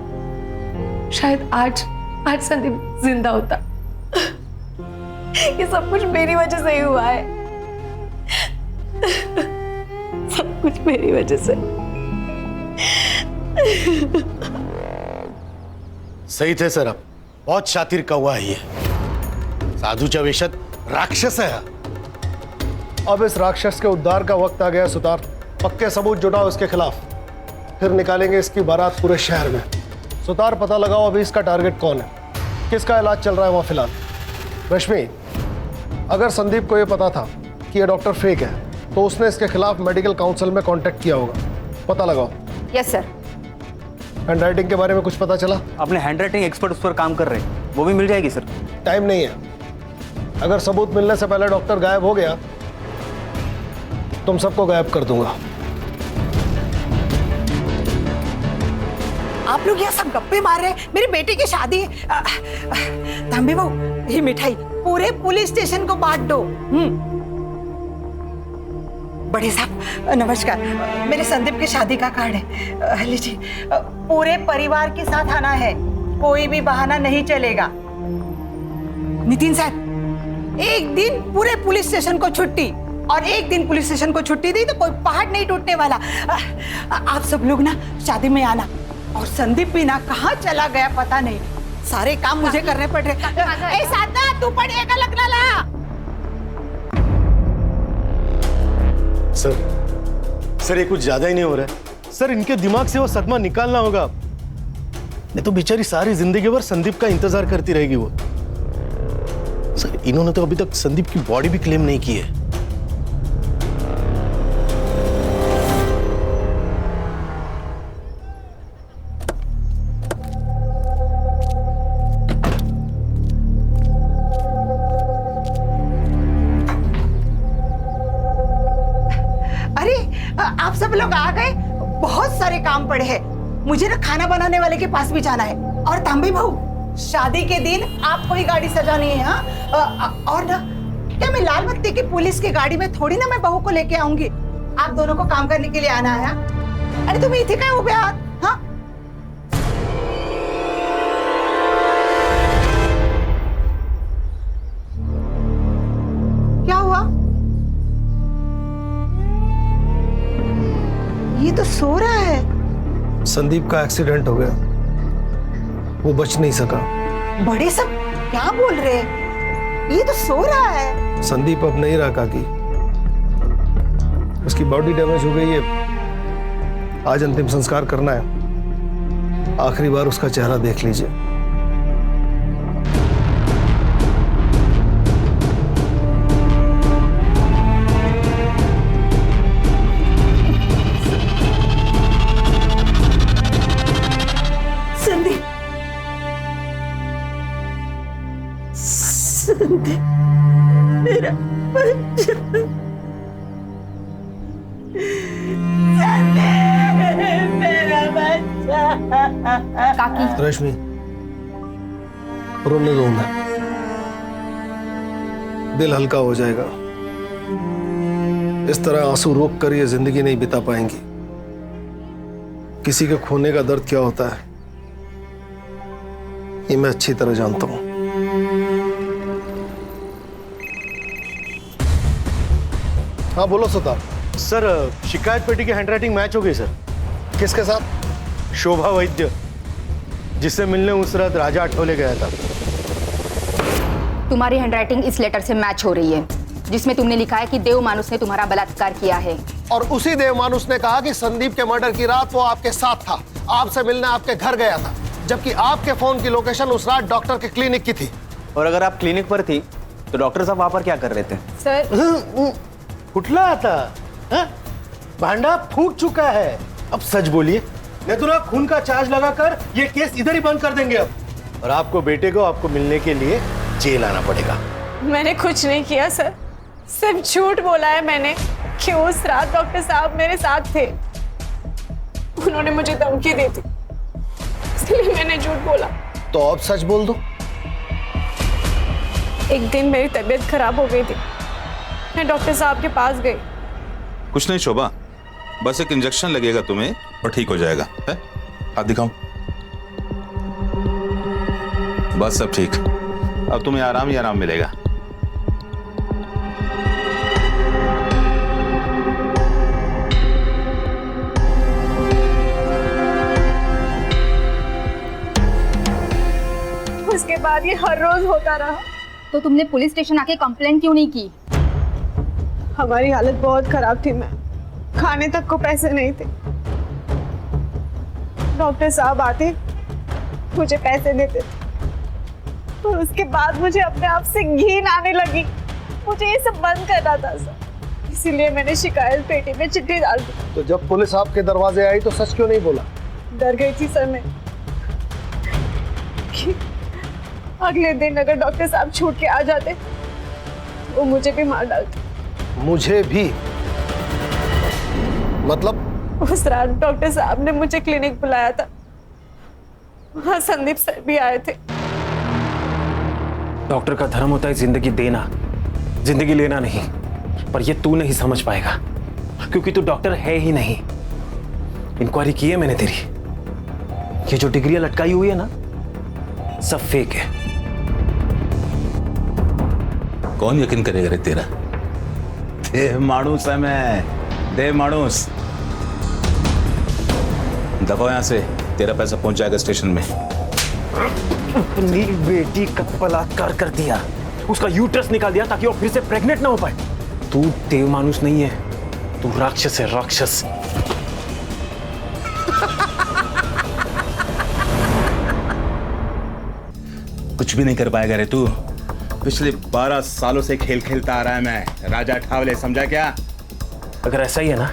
आज संदीप जिंदा होता। ये सब कुछ मेरी वजह से ही हुआ है। सब कुछ मेरी वजह से। सही थे सर, आप बहुत शातिर कौवा है ये। साधूच्या वेशात राक्षस है। अब इस राक्षस के उद्धार का वक्त आ गया सुतार। पक्के सबूत जुटाओ इसके खिलाफ, फिर निकालेंगे इसकी बारात पूरे शहर में। सुतार, पता लगाओ अभी इसका टारगेट कौन है, किसका इलाज चल रहा है वहां फिलहाल। रश्मि, अगर संदीप को ये पता था कि ये डॉक्टर फेक है तो उसने इसके खिलाफ मेडिकल काउंसिल में कांटेक्ट किया होगा। पता लगाओ। Yes sir. हैंडराइटिंग के बारे में कुछ पता चला? अपने हैंडराइटिंग एक्सपर्ट उस पर काम कर रहे हैं, वो भी मिल जाएगी सर। टाइम नहीं है। अगर सबूत मिलने से पहले डॉक्टर गायब हो गया तुम सबको गायब कर दूंगा। आप लोग यहाँ सब गप्पे मार रहे हैं, मेरी बेटी की शादी है। तांबे बहू, ये मिठाई पूरे पुलिस स्टेशन को बांट दो। बड़े साहब नमस्कार, मेरे संदीप की शादी का कार्ड है, लीजिए। पूरे परिवार के साथ आना है, कोई भी बहाना नहीं चलेगा। नितिन साहब, एक दिन पूरे पुलिस स्टेशन को छुट्टी, और एक दिन पुलिस स्टेशन को छुट्टी दी तो कोई पहाड़ नहीं टूटने वाला। आप सब लोग ना शादी में आना। और संदीप भी ना कहाँ चला गया पता नहीं, सारे काम मुझे करने पड़ रहे। ए साधना, तू पढ़िएगा लगना ला। सर ये कुछ ज्यादा ही नहीं हो रहा है सर। इनके दिमाग से वो सदमा निकालना होगा, नहीं तो बेचारी सारी जिंदगी भर संदीप का इंतजार करती रहेगी वो। सर इन्होंने तो अभी तक संदीप की बॉडी भी क्लेम नहीं की है। आप सब लोग आ गए, बहुत सारे काम पड़े हैं। मुझे ना खाना बनाने वाले के पास भी जाना है। और तांबे बहू, शादी के दिन आपको ही गाड़ी सजानी है। हाँ, और ना क्या मैं लाल बत्ती की पुलिस की गाड़ी में थोड़ी ना मैं बहू को लेके आऊंगी। आप दोनों को काम करने के लिए आना है। अरे तुम इथे काय उभे आहात? हाँ, क्या हुआ? ये तो सो रहा है। संदीप का एक्सीडेंट हो गया, वो बच नहीं सका। बड़े सब क्या बोल रहे हैं? ये तो सो रहा है। संदीप अब नहीं रहा काकी, उसकी बॉडी डैमेज हो गई है। आज अंतिम संस्कार करना है, आखिरी बार उसका चेहरा देख लीजिए। मेरा बच्चा, मेरा बच्चा। काकी, रश्मि, रोने दो ना, दिल हल्का हो जाएगा। इस तरह आंसू रोक कर ये जिंदगी नहीं बिता पाएंगी। किसी के खोने का दर्द क्या होता है ये मैं अच्छी तरह जानता हूं। हाँ बोलो सुतार। सर शिकायत पेटी की हैंडराइटिंग मैच हो गई सर। किसके साथ? शोभा वैद्य, जिससे मिलने उस रात राजा आठवले गया था। तुम्हारी हैंडराइटिंग इस लेटर से मैच हो रही है जिसमें तुमने लिखा है कि देव मानुस ने तुम्हारा बलात्कार किया है। और उसी देव मानुस ने कहा कि संदीप के मर्डर की रात वो आपके साथ था, आपसे मिलने आपके घर गया था, जबकि आपके फोन की लोकेशन उस रात डॉक्टर के क्लिनिक की थी। और अगर आप क्लिनिक पर थी तो डॉक्टर साहब वहां पर क्या कर रहे थे? सर फुटला आता हा? भांडा फूट चुका है, अब सच बोलिए, नहीं तो ना खून का चार्ज लगाकर ये केस इधर ही बंद कर देंगे अब, और आपको बेटे को आपको मिलने के लिए जेल आना पड़ेगा। मैंने कुछ नहीं किया सर, सिर्फ झूठ बोला है मैंने कि उस रात डॉक्टर साहब मेरे साथ थे। उन्होंने मुझे धमकी दी थी, इसलिए मैंने झूठ बोला। तो अब सच बोल दो। एक दिन मेरी तबीयत खराब हो गई थी, मैं डॉक्टर साहब के पास गई। कुछ नहीं शोभा, बस एक इंजेक्शन लगेगा तुम्हें और ठीक हो जाएगा। है? हाथ दिखाओ। बस सब ठीक, अब तुम्हें आराम ही आराम मिलेगा। उसके बाद ये हर रोज होता रहा। तो तुमने पुलिस स्टेशन आके कंप्लेंट क्यों नहीं की? हमारी हालत बहुत खराब थी, मैं खाने तक को पैसे नहीं थे। डॉक्टर साहब आते, मुझे पैसे देते थे, और उसके बाद मुझे अपने आप से घिन आने लगी। मुझे ये सब बंद करना था सर, इसीलिए मैंने शिकायत पेटी में चिट्ठी डाल दी। तो जब पुलिस आपके दरवाजे आई तो सच क्यों नहीं बोला? डर गई थी सर मैं कि अगले दिन अगर डॉक्टर साहब छूट के आ जाते वो मुझे भी मार डालते। मुझे भी? मतलब? उस रात डॉक्टर साहब ने मुझे क्लिनिक बुलाया था, वहां संदीप सर भी आए थे। डॉक्टर का धर्म होता है जिंदगी देना, जिंदगी लेना नहीं। पर ये तू नहीं समझ पाएगा क्योंकि तू डॉक्टर है ही नहीं। इंक्वायरी की है मैंने तेरी, ये जो डिग्रियां लटकाई हुई है ना सब फेक है। कौन यकीन करेगा रे तेरा? देव माणूस है मैं, देव माणूस। दफा यहां से, तेरा पैसा पहुंच जाएगा स्टेशन में। अपनी बेटी का बलात्कार कर दिया, उसका यूट्रस निकाल दिया ताकि वो फिर से प्रेग्नेंट ना हो पाए। तू देव मानुस नहीं है, तू राक्षस है, राक्षस। कुछ भी नहीं कर पाएगा रे तू। पिछले 12 सालों से खेल खेलता आ रहा है मैं, राजा ठावले, समझा क्या? अगर ऐसा ही है ना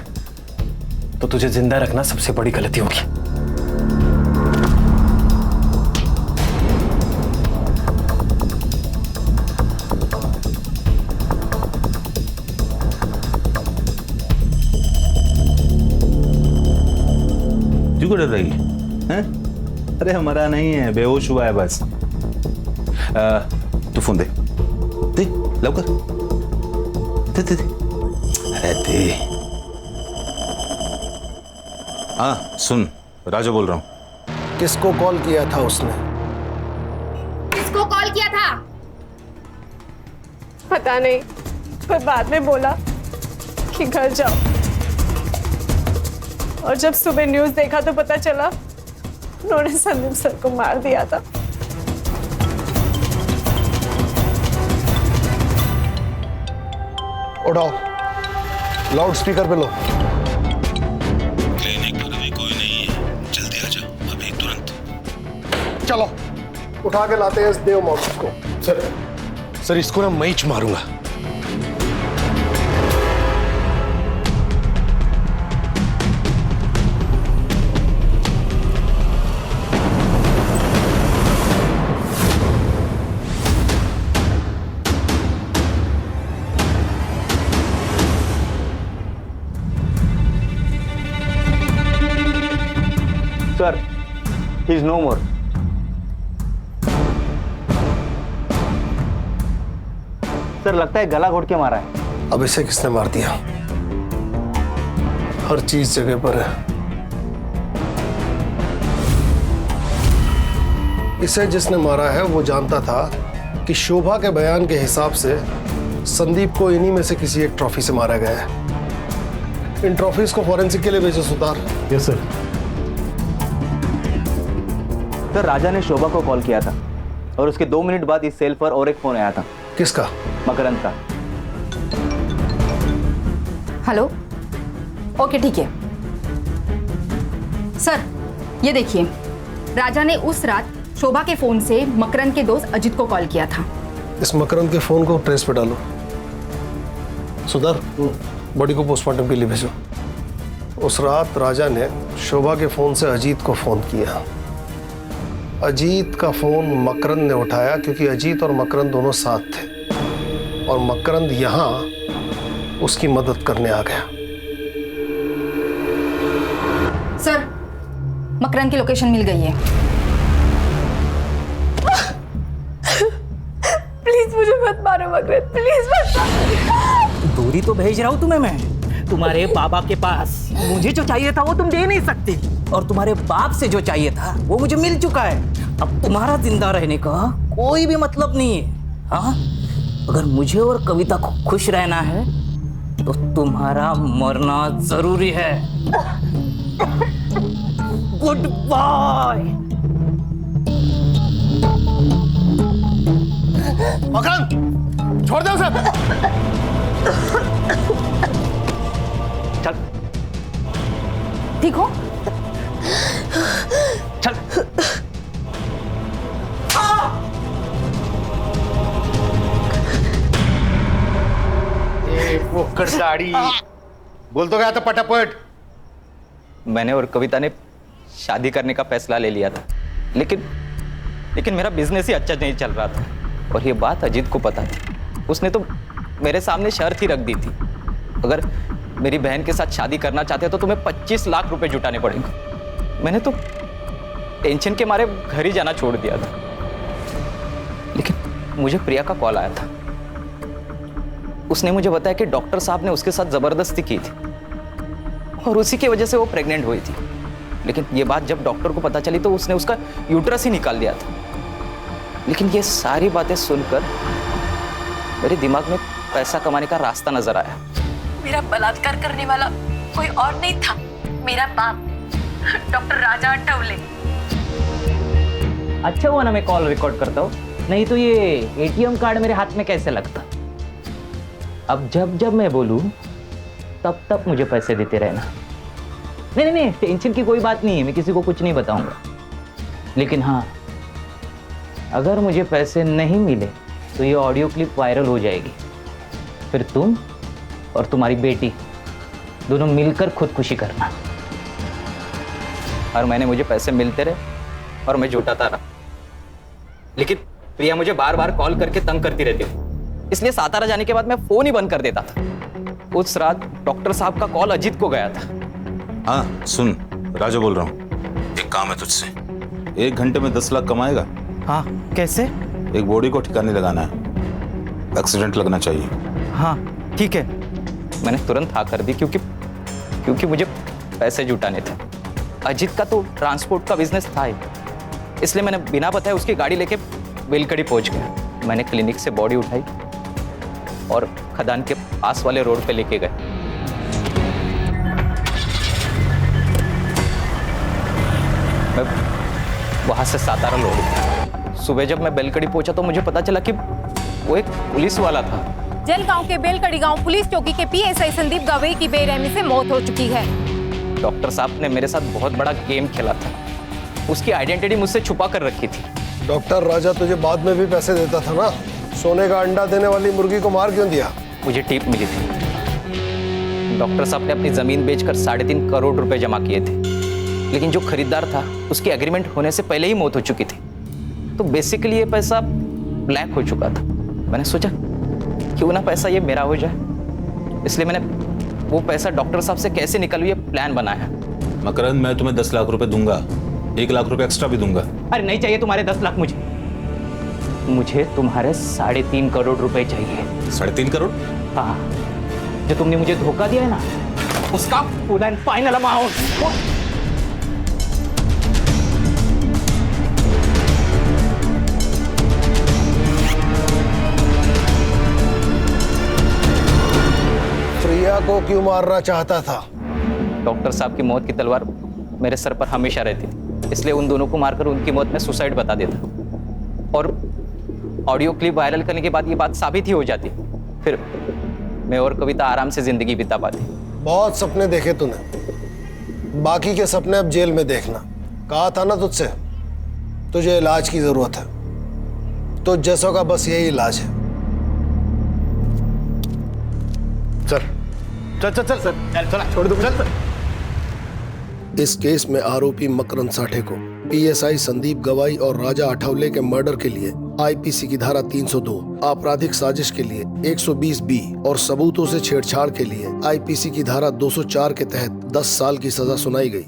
तो तुझे जिंदा रखना सबसे बड़ी गलती होगी। क्यों डर रही है? अरे हमारा नहीं है, बेहोश हुआ है बस। तू फोन दे, दे लवकर, दे दे दे, अरे दे। हाँ सुन, राजा बोल रहा हूँ। किसको कॉल किया था उसने? किसको कॉल किया था? पता नहीं, पर बाद में बोला कि घर जाओ। और जब सुबह न्यूज़ देखा तो पता चला उन्होंने संदीप सर को मार दिया था। उठाओ, लाउड स्पीकर पे लो। क्लिनिक पर अभी कोई नहीं है, जल्दी आ जाओ अभी तुरंत। चलो उठा के लाते हैं इस देव मानुस को। सर इसको ना मैं ही मारूंगा। Sir, he is no more. Sir लगता है गला घोट के मारा है। अब इसे किसने मार दिया? हर चीज जगह पर है। इसे जिसने मारा है वो जानता था कि शोभा के बयान के हिसाब से संदीप को इन्हीं में से किसी एक ट्रॉफी से मारा गया है। इन ट्रॉफीज को फॉरेंसिक के लिए भेजो Sutar. Yes sir. Sir Raja ने शोभा को कॉल किया था और उसके 2 मिनट बाद इस सेल पर और एक फोन आया था। किसका? मकरंद का। हेलो, ओके ठीक है सर। ये देखिए, राजा ने उस रात शोभा के फोन से मकरंद के दोस्त अजित को कॉल किया था। इस मकरंद के फोन को ट्रेस पे डालो। सुधार, बॉडी को पोस्टमार्टम के लिए भेजो। उस रात राजा ने शोभा के फोन से अजीत को फोन किया। अजीत का फोन मकरंद ने उठाया क्योंकि अजीत और मकरंद दोनों साथ थे और मकरंद यहां उसकी मदद करने आ गया। सर, मकरंद की लोकेशन मिल गई है। प्लीज मुझे मत मारो मकरंद, प्लीज मत मारो। दूरी तो भेज रहा हूँ तुम्हें मैं, तुम्हारे बाबा के पास। मुझे जो चाहिए था वो तुम दे नहीं सकती, और तुम्हारे बाप से जो चाहिए था वो मुझे मिल चुका है। अब तुम्हारा जिंदा रहने का कोई भी मतलब नहीं है। हाँ, अगर मुझे और कविता को खुश रहना है तो तुम्हारा मरना जरूरी है। Good bye. मकरंद, छोड़ दो उसे। चल, ठीक हो? चल। गाड़ी बोल तो गया था पटापट। मैंने और कविता ने शादी करने का फैसला ले लिया था, लेकिन मेरा बिजनेस ही अच्छा नहीं चल रहा था और ये बात अजीत को पता थी। उसने तो मेरे सामने शर्त ही रख दी थी, अगर मेरी बहन के साथ शादी करना चाहते हो तो तुम्हें 25 लाख रुपए जुटाने पड़ेंगे। मैंने तो टेंशन के मारे घर ही जाना छोड़ दिया था, लेकिन मुझे प्रिया का कॉल आया था। उसने मुझे बताया कि डॉक्टर साहब ने उसके साथ जबरदस्ती की थी और उसी की वजह से वो प्रेग्नेंट हुई थी। लेकिन ये बात जब डॉक्टर को पता चली तो उसने उसका यूट्रस ही निकाल दिया था। लेकिन ये सारी बातें सुनकर मेरे दिमाग में पैसा कमाने का रास्ता नजर आया। मेरा बलात्कार करने वाला कोई और नहीं था, मेरा बाप डॉक्टर राजा अठवले। अच्छा हुआ ना मैं कॉल रिकॉर्ड करता हूँ, नहीं तो ये एटीएम कार्ड मेरे हाथ में कैसे लगता। अब जब मैं बोलूँ तब मुझे पैसे देते रहना। नहीं, टेंशन की कोई बात नहीं है, मैं किसी को कुछ नहीं बताऊंगा। लेकिन हाँ, अगर मुझे पैसे नहीं मिले तो ये ऑडियो क्लिप वायरल हो जाएगी, फिर तुम और तुम्हारी बेटी दोनों मिलकर खुदकुशी करना। हर महीने मुझे पैसे मिलते रहे और मैं जुटाता रहा, लेकिन प्रिया मुझे बार बार कॉल करके तंग करती रहती थी, इसलिए सातारा जाने के बाद मैं फोन ही बंद कर देता था। उस रात डॉक्टर साहब का कॉल अजीत को गया था। हाँ सुन, राजा बोल रहा हूँ, एक काम है तुझसे। 1 घंटे में 10 लाख कमाएगा? हाँ कैसे? एक बॉडी को ठिकाने लगाना है, एक्सीडेंट लगना चाहिए। हाँ ठीक है। मैंने तुरंत हाँ कर दी क्योंकि मुझे पैसे जुटाने थे। अजीत का तो ट्रांसपोर्ट का बिजनेस था ही, इसलिए मैंने बिना बताए उसकी गाड़ी लेके बेलकड़ी पहुंच गया। मैंने क्लिनिक से बॉडी उठाई और खदान के पास वाले रोड पे लेके गए। मैं वहां से सातारा लौट गया। सुबह जब मैं बेलकड़ी पहुंचा तो मुझे पता चला कि वो एक पुलिस वाला था। जलगांव के बेलकड़ी गांव पुलिस चौकी के पीएसआई संदीप गवई की बेरहमी से मौत हो चुकी है। डॉक्टर साहब ने मेरे साथ बहुत बड़ा गेम खेला था, उसकी आइडेंटिटी मुझसे छुपा कर रखी थी। डॉक्टर राजा तुझे बाद में भी पैसे देता था ना, सोने का अंडा देने वाली मुर्गी को मार क्यों दिया? मुझे टिप मिली थी। डॉक्टर साहब ने अपनी जमीन बेचकर 3.5 करोड़ रुपए जमा किए थे, लेकिन जो खरीदार था उसकी एग्रीमेंट होने से पहले ही मौत हो चुकी थी, तो बेसिकली ये पैसा ब्लैक हो चुका था। मैंने सोचा क्यों ना पैसा ये मेरा हो जाए, इसलिए मैंने वो पैसा डॉक्टर साहब से कैसे निकालूं ये प्लान बनाया। मकरंद, मैं तुम्हें 10 लाख रुपए दूंगा, 1 लाख रुपए एक्स्ट्रा भी दूंगा। अरे नहीं चाहिए तुम्हारे 10 लाख, मुझे तुम्हारे 3.5 करोड़ रुपए चाहिए। 3.5 करोड़? हाँ, जो तुमने मुझे धोखा दिया है ना, उसका फुल एंड फाइनल अमाउंट। प्रिया को क्यों मारना चाहता था? डॉक्टर साहब की मौत की तलवार मेरे सर पर हमेशा रहती थी, इसलिए उन दोनों को मारकर उनकी मौत में सुसाइड बता देता और ऑडियो क्लिप वायरल करने के बाद ये बात साबित ही हो जाती, फिर मैं और कविता आराम से जिंदगी बिता पाती। बहुत सपने देखे तूने, बाकी के सपने अब जेल में देखना। कहा था ना तुझसे, तुझे इलाज की जरूरत है, तो जैसों का बस यही इलाज है। चल चल चल चल चल चल छोड़ दो, चल। इस केस में आरोपी मकरंद साठे को पीएसआई संदीप गवाई और राजा अठवले के मर्डर के लिए आईपीसी की धारा 302, आपराधिक साजिश के लिए 120 बी और सबूतों से छेड़छाड़ के लिए आईपीसी की धारा 204 के तहत 10 साल की सजा सुनाई गई।